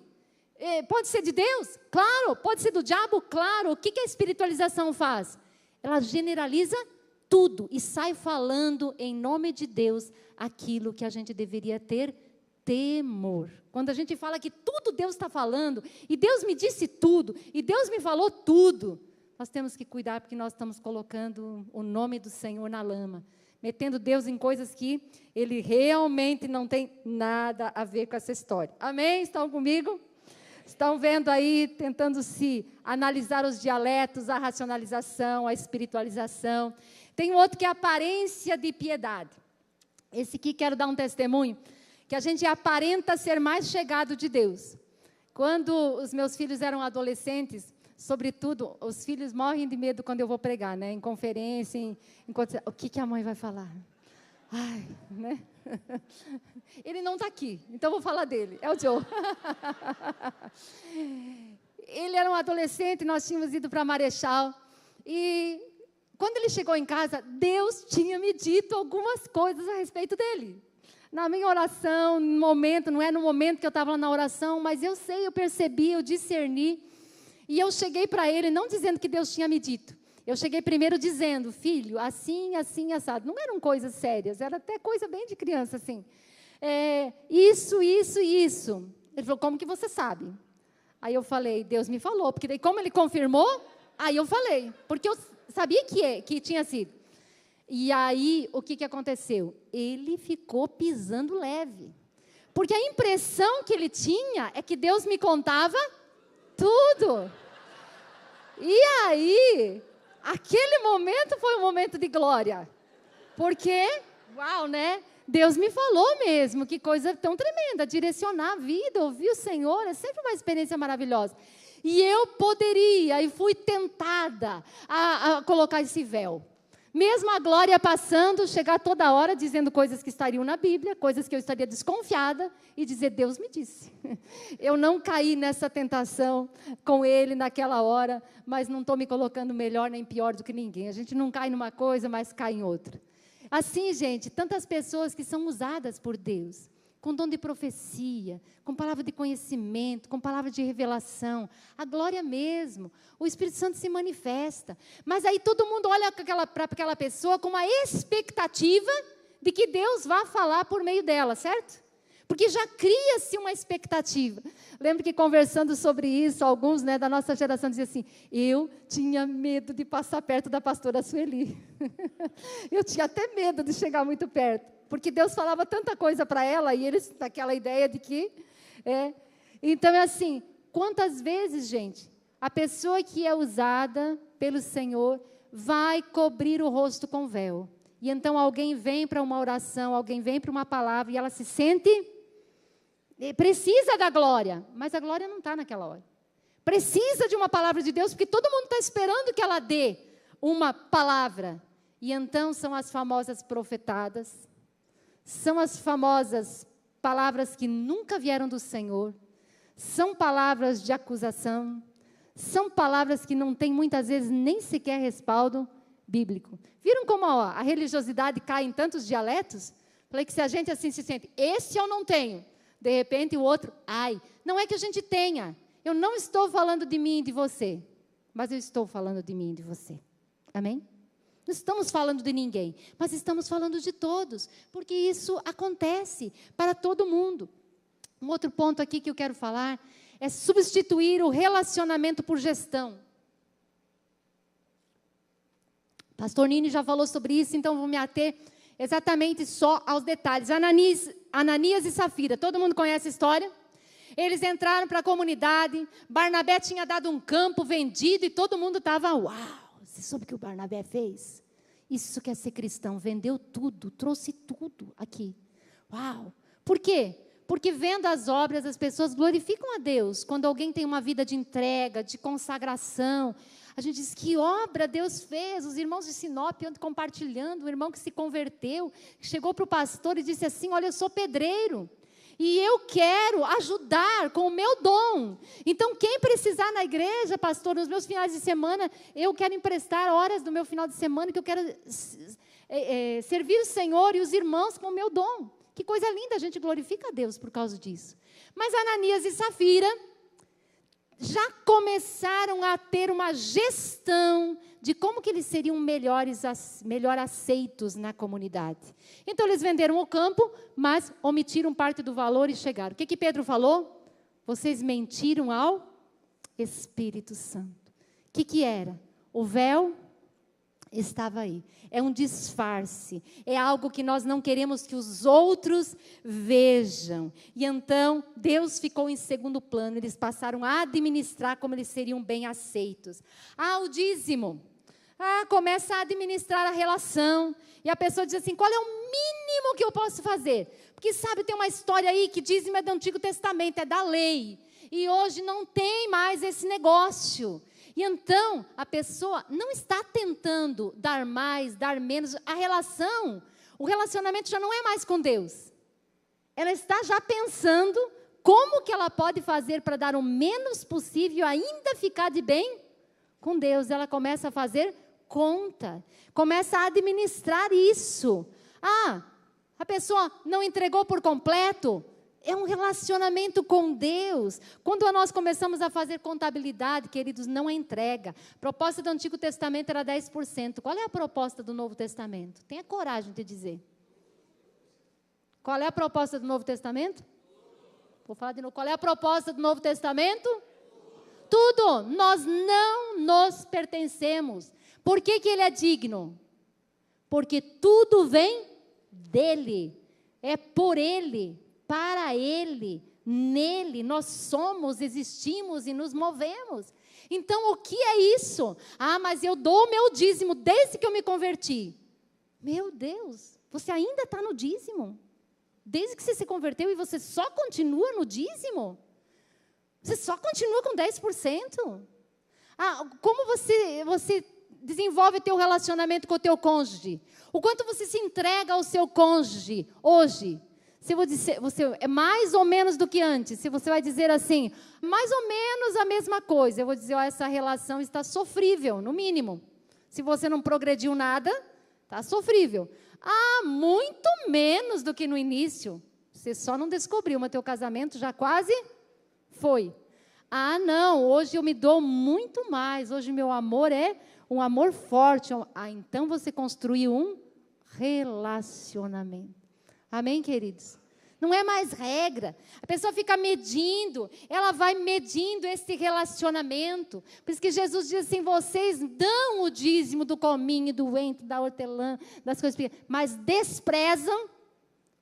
Pode ser de Deus? Claro. Pode ser do diabo? Claro. O que a espiritualização faz? Ela generaliza tudo e sai falando em nome de Deus aquilo que a gente deveria ter temor. Quando a gente fala que tudo Deus está falando, e Deus me disse tudo, e Deus me falou tudo, nós temos que cuidar porque nós estamos colocando o nome do Senhor na lama, metendo Deus em coisas que Ele realmente não tem nada a ver com essa história. Amém? Estão comigo? Estão vendo aí, tentando se analisar os dialetos, a racionalização, a espiritualização. Tem outro que é a aparência de piedade. Esse aqui quero dar um testemunho, que a gente aparenta ser mais chegado de Deus. Quando os meus filhos eram adolescentes, sobretudo, os filhos morrem de medo quando eu vou pregar, né? Em conferência, o que a mãe vai falar? Ai, né? Ele não está aqui, então eu vou falar dele, é o Joe. Ele era um adolescente, nós tínhamos ido para Marechal, e quando ele chegou em casa, Deus tinha me dito algumas coisas a respeito dele. Na minha oração, no momento, não é no momento que eu estava lá na oração, mas eu sei, eu percebi, eu discerni, e eu cheguei para ele, não dizendo que Deus tinha me dito, eu cheguei primeiro dizendo, filho, assim, assim, assado. Não eram coisas sérias, era até coisa bem de criança, assim. Isso. Ele falou, como que você sabe? Aí eu falei, Deus me falou, porque daí como ele confirmou, aí eu falei, porque eu sabia que tinha sido. E aí, o que aconteceu? Ele ficou pisando leve. Porque a impressão que ele tinha é que Deus me contava tudo. E aí, aquele momento foi um momento de glória. Porque, uau, né? Deus me falou mesmo, que coisa tão tremenda, direcionar a vida, ouvir o Senhor, é sempre uma experiência maravilhosa. E eu poderia, e fui tentada a colocar esse véu. Mesmo a glória passando, chegar toda hora dizendo coisas que estariam na Bíblia, coisas que eu estaria desconfiada, e dizer, Deus me disse. Eu não caí nessa tentação com ele naquela hora, mas não estou me colocando melhor nem pior do que ninguém. A gente não cai numa coisa, mas cai em outra. Assim, gente, tantas pessoas que são usadas por Deus, com dom de profecia, com palavra de conhecimento, com palavra de revelação, a glória mesmo, o Espírito Santo se manifesta, mas aí todo mundo olha para aquela pessoa com uma expectativa de que Deus vá falar por meio dela, certo? Porque já cria-se uma expectativa. Lembro que conversando sobre isso, alguns, da nossa geração diziam assim, eu tinha medo de passar perto da pastora Sueli. Eu tinha até medo de chegar muito perto, porque Deus falava tanta coisa para ela, e eles, daquela ideia de que... Então, é assim, quantas vezes, gente, a pessoa que é usada pelo Senhor vai cobrir o rosto com véu. E então alguém vem para uma oração, alguém vem para uma palavra, e ela se sente... Precisa da glória, mas a glória não está naquela hora. Precisa de uma palavra de Deus, porque todo mundo está esperando que ela dê uma palavra. E então são as famosas profetadas, são as famosas palavras que nunca vieram do Senhor, são palavras de acusação, são palavras que não têm muitas vezes nem sequer respaldo bíblico. Viram como a religiosidade cai em tantos dialetos? Falei que se a gente assim se sente, esse eu não tenho. De repente o outro, não é que a gente tenha. Eu não estou falando de mim e de você, mas eu estou falando de mim e de você. Amém? Não estamos falando de ninguém, mas estamos falando de todos, porque isso acontece para todo mundo. Um outro ponto aqui que eu quero falar é substituir o relacionamento por gestão. Pastor Nini já falou sobre isso, então vou me ater exatamente só aos detalhes. Ananias e Safira, todo mundo conhece a história? Eles entraram para a comunidade, Barnabé tinha dado um campo vendido e todo mundo estava, uau, você soube o que o Barnabé fez? Isso quer ser cristão, vendeu tudo, trouxe tudo aqui. Uau! Por quê? Porque vendo as obras, as pessoas glorificam a Deus. Quando alguém tem uma vida de entrega, de consagração, a gente diz, que obra Deus fez. Os irmãos de Sinop andam compartilhando, um irmão que se converteu, chegou para o pastor e disse assim, olha, eu sou pedreiro, e eu quero ajudar com o meu dom. Então, quem precisar na igreja, pastor, nos meus finais de semana, eu quero emprestar horas do meu final de semana, que eu quero servir o Senhor e os irmãos com o meu dom. Que coisa linda, a gente glorifica a Deus por causa disso. Mas Ananias e Safira já começaram a ter uma gestão de como que eles seriam melhor aceitos na comunidade. Então, eles venderam o campo, mas omitiram parte do valor e chegaram. O que Pedro falou? Vocês mentiram ao Espírito Santo. O que era? O véu estava aí. É um disfarce. É algo que nós não queremos que os outros vejam. E então, Deus ficou em segundo plano. Eles passaram a administrar como eles seriam bem aceitos. O dízimo. Começa a administrar a relação. E a pessoa diz assim, qual é o mínimo que eu posso fazer? Porque, sabe, tem uma história aí que dízimo é do Antigo Testamento, é da lei. E hoje não tem mais esse negócio. E então, a pessoa não está tentando dar mais, dar menos. O relacionamento já não é mais com Deus. Ela está já pensando como que ela pode fazer para dar o menos possível e ainda ficar de bem com Deus. Ela começa a fazer conta, começa a administrar isso. A pessoa não entregou por completo. É um relacionamento com Deus. Quando nós começamos a fazer contabilidade, queridos, não é entrega. A proposta do Antigo Testamento era 10%. Qual é a proposta do Novo Testamento? Tenha coragem de dizer. Qual é a proposta do Novo Testamento? Vou falar de novo. Qual é a proposta do Novo Testamento? Tudo. Nós não nos pertencemos. Por que ele é digno? Porque tudo vem dele. É por ele. Para ele, nele, nós somos, existimos e nos movemos. Então, o que é isso? Mas eu dou o meu dízimo desde que eu me converti. Meu Deus, você ainda está no dízimo? Desde que você se converteu e você só continua no dízimo? Você só continua com 10%? Como você desenvolve o teu relacionamento com o teu cônjuge? O quanto você se entrega ao seu cônjuge hoje? Se você é mais ou menos do que antes, se você vai dizer assim, mais ou menos a mesma coisa, eu vou dizer, essa relação está sofrível, no mínimo. Se você não progrediu nada, está sofrível. Muito menos do que no início. Você só não descobriu, mas teu casamento já quase foi. Não, hoje eu me dou muito mais, hoje meu amor é um amor forte. Então você construiu um relacionamento. Amém, queridos? Não é mais regra. A pessoa fica medindo, ela vai medindo esse relacionamento. Por isso que Jesus diz assim, vocês dão o dízimo do cominho, do ento, da hortelã, das coisas pequenas, mas desprezam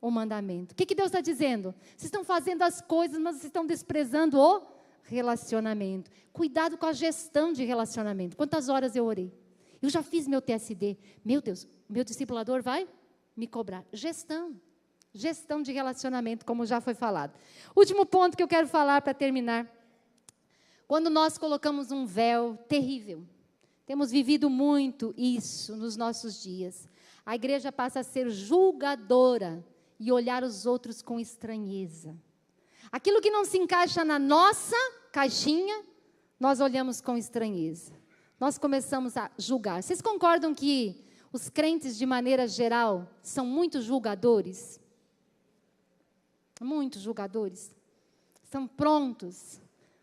o mandamento. O que Deus está dizendo? Vocês estão fazendo as coisas, mas vocês estão desprezando o relacionamento. Cuidado com a gestão de relacionamento. Quantas horas eu orei? Eu já fiz meu TSD. Meu Deus, meu discipulador vai me cobrar. Gestão de relacionamento, como já foi falado. Último ponto que eu quero falar para terminar. Quando nós colocamos um véu terrível, temos vivido muito isso nos nossos dias. A igreja passa a ser julgadora e olhar os outros com estranheza. Aquilo que não se encaixa na nossa caixinha, nós olhamos com estranheza. Nós começamos a julgar. Vocês concordam que os crentes, de maneira geral, são muito julgadores? Muito julgadores. Estão prontos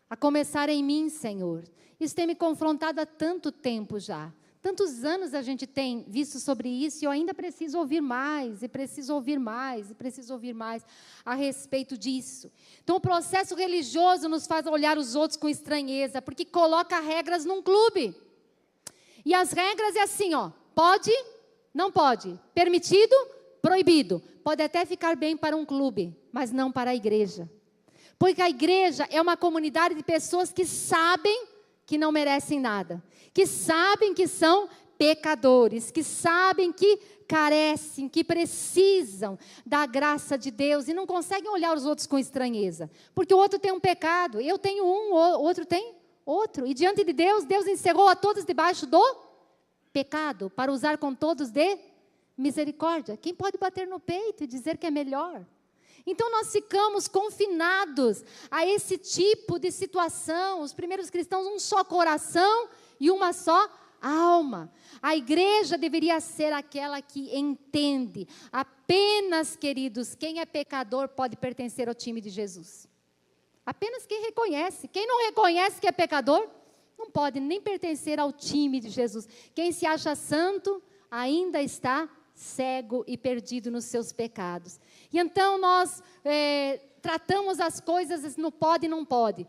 a começar em mim, Senhor. Isso tem me confrontado há tanto tempo já. Tantos anos a gente tem visto sobre isso e eu ainda preciso ouvir mais, e preciso ouvir mais, e preciso ouvir mais a respeito disso. Então, o processo religioso nos faz olhar os outros com estranheza, porque coloca regras num clube. E as regras é assim, ó, pode, não pode, permitido, proibido. Pode até ficar bem para um clube, mas não para a igreja. Porque a igreja é uma comunidade de pessoas que sabem que não merecem nada, que sabem que são pecadores, que sabem que carecem, que precisam da graça de Deus e não conseguem olhar os outros com estranheza, porque o outro tem um pecado, eu tenho um, o outro tem outro, e diante de Deus, Deus encerrou a todos debaixo do pecado, para usar com todos de misericórdia. Quem pode bater no peito e dizer que é melhor? Então, nós ficamos confinados a esse tipo de situação. Os primeiros cristãos, um só coração e uma só alma. A igreja deveria ser aquela que entende. Apenas, queridos, quem é pecador pode pertencer ao time de Jesus. Apenas quem reconhece. Quem não reconhece que é pecador, não pode nem pertencer ao time de Jesus. Quem se acha santo, ainda está cego e perdido nos seus pecados. E então nós tratamos as coisas no pode e não pode.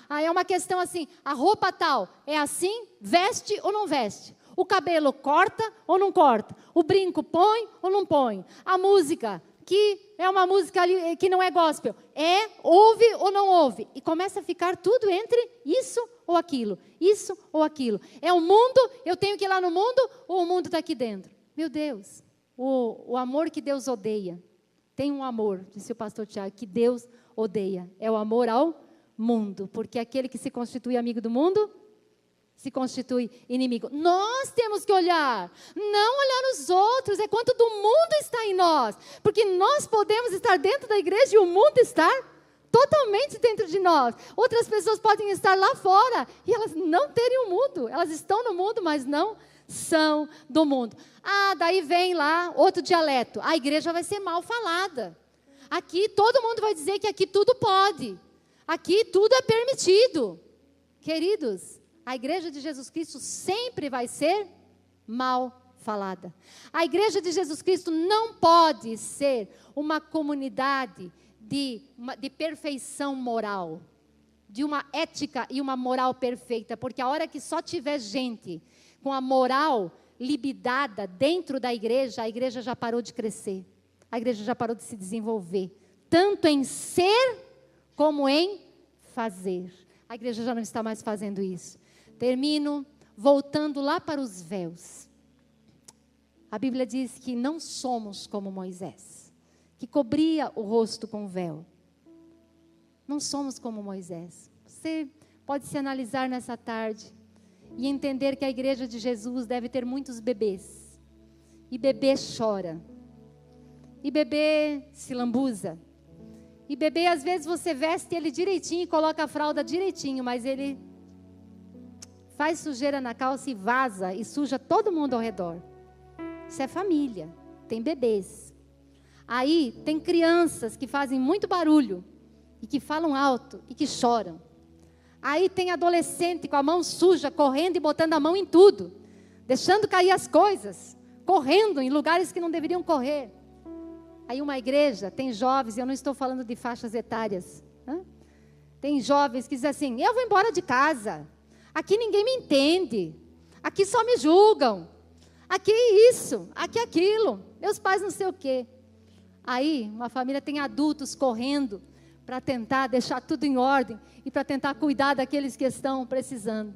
É uma questão assim, a roupa tal é assim, veste ou não veste? O cabelo corta ou não corta? O brinco põe ou não põe? A música, que é uma música ali, que não é gospel, ouve ou não ouve? E começa a ficar tudo entre isso ou aquilo, isso ou aquilo. É o mundo, eu tenho que ir lá no mundo ou o mundo está aqui dentro? Meu Deus, o amor que Deus odeia. Tem um amor, disse o pastor Tiago, que Deus odeia. É o amor ao mundo. Porque aquele que se constitui amigo do mundo, se constitui inimigo. Nós temos que olhar, não olhar os outros, é quanto do mundo está em nós. Porque nós podemos estar dentro da igreja e o mundo estar totalmente dentro de nós. Outras pessoas podem estar lá fora e elas não terem o mundo. Elas estão no mundo, mas não são do mundo. Daí vem lá outro dialeto. A igreja vai ser mal falada. Aqui todo mundo vai dizer que aqui tudo pode. Aqui tudo é permitido. Queridos, a igreja de Jesus Cristo sempre vai ser mal falada. A igreja de Jesus Cristo não pode ser uma comunidade de perfeição moral, de uma ética e uma moral perfeita, porque a hora que só tiver gente com a moral libidada dentro da igreja, a igreja já parou de crescer, a igreja já parou de se desenvolver, tanto em ser como em fazer. A igreja já não está mais fazendo isso. Termino voltando lá para os véus. A Bíblia diz que não somos como Moisés, que cobria o rosto com véu. Não somos como Moisés. Você pode se analisar nessa tarde e entender que a igreja de Jesus deve ter muitos bebês. E bebê chora. E bebê se lambuza. E bebê, às vezes, você veste ele direitinho e coloca a fralda direitinho, mas ele faz sujeira na calça e vaza e suja todo mundo ao redor. Isso é família. Tem bebês. Aí tem crianças que fazem muito barulho e que falam alto e que choram. Aí tem adolescente com a mão suja, correndo e botando a mão em tudo, deixando cair as coisas, correndo em lugares que não deveriam correr. Aí uma igreja tem jovens, eu não estou falando de faixas etárias, tem jovens que dizem assim, eu vou embora de casa, aqui ninguém me entende, aqui só me julgam, aqui isso, aqui aquilo, meus pais não sei o quê. Aí uma família tem adultos correndo para tentar deixar tudo em ordem e para tentar cuidar daqueles que estão precisando.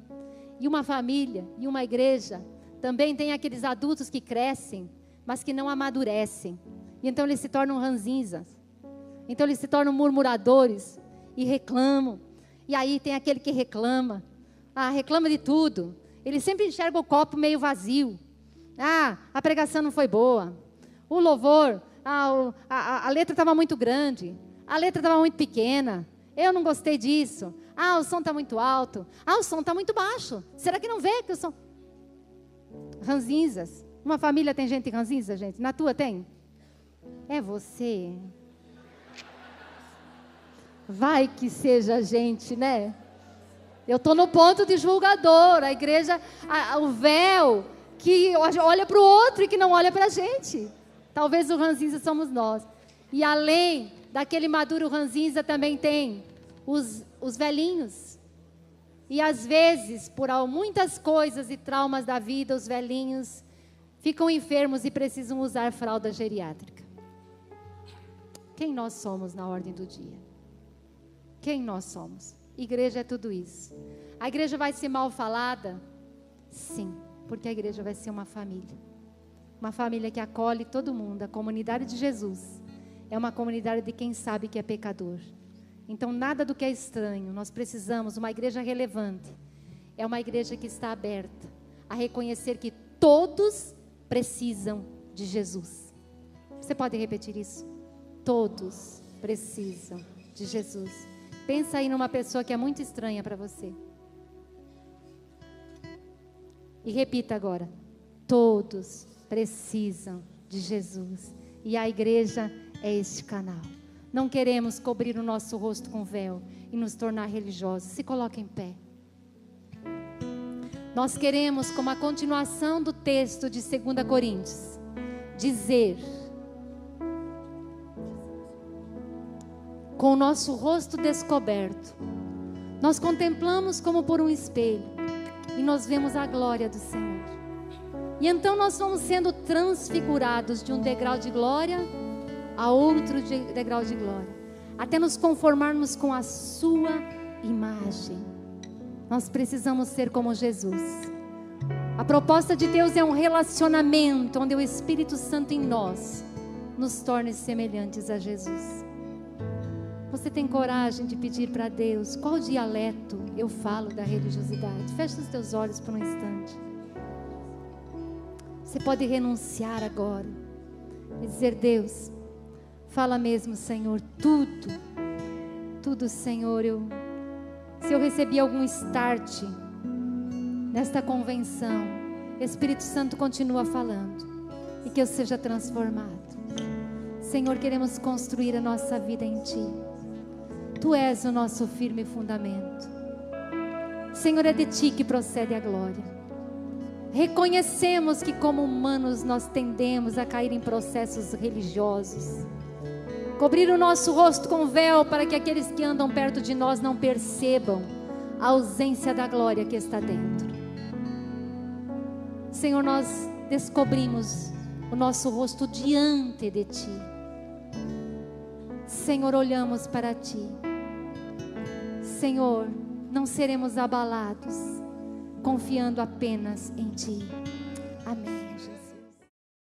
E uma família e uma igreja também tem aqueles adultos que crescem, mas que não amadurecem. E então eles se tornam ranzinzas. Então eles se tornam murmuradores e reclamam. E aí tem aquele que reclama. Reclama de tudo. Ele sempre enxerga o copo meio vazio. A pregação não foi boa. O louvor, a letra estava muito grande. A letra estava muito pequena. Eu não gostei disso. O som está muito alto. O som está muito baixo. Será que não vê que o som... Ranzinzas. Uma família tem gente ranzinza, gente? Na tua tem? É você? Vai que seja gente, né? Eu estou no ponto de julgador. A igreja, o véu que olha para o outro e que não olha para a gente. Talvez o ranzinza somos nós. E além daquele maduro ranzinza também tem os velhinhos. E às vezes, por muitas coisas e traumas da vida, os velhinhos ficam enfermos e precisam usar fralda geriátrica. Quem nós somos na ordem do dia? Quem nós somos? Igreja é tudo isso. A igreja vai ser mal falada? Sim, porque a igreja vai ser uma família. Uma família que acolhe todo mundo. A comunidade de Jesus é uma comunidade de quem sabe que é pecador. Então nada do que é estranho. Nós precisamos, uma igreja relevante, é uma igreja que está aberta a reconhecer que todos precisam de Jesus. Você pode repetir isso? Todos precisam de Jesus. Pensa aí numa pessoa que é muito estranha para você. E repita agora. Todos precisam de Jesus. E a igreja é este canal. Não queremos cobrir o nosso rosto com véu e nos tornar religiosos. Se coloque em pé. Nós queremos, como a continuação do texto de 2 Coríntios, dizer: com o nosso rosto descoberto, nós contemplamos como por um espelho e nós vemos a glória do Senhor. E então nós vamos sendo transfigurados de um degrau de glória a outro degrau de glória, até nos conformarmos com a sua imagem. Nós precisamos ser como Jesus. A proposta de Deus é um relacionamento onde o Espírito Santo em nós nos torne semelhantes a Jesus. Você tem coragem de pedir para Deus qual dialeto eu falo da religiosidade? Feche os teus olhos por um instante. Você pode renunciar agora e dizer: Deus, fala mesmo, Senhor, tudo, Senhor. Se eu recebi algum start nesta convenção, Espírito Santo continua falando e que eu seja transformado. Senhor, queremos construir a nossa vida em Ti. Tu és o nosso firme fundamento. Senhor, é de Ti que procede a glória. Reconhecemos que como humanos nós tendemos a cair em processos religiosos. Cobrir o nosso rosto com véu para que aqueles que andam perto de nós não percebam a ausência da glória que está dentro. Senhor, nós descobrimos o nosso rosto diante de Ti. Senhor, olhamos para Ti. Senhor, não seremos abalados, confiando apenas em Ti.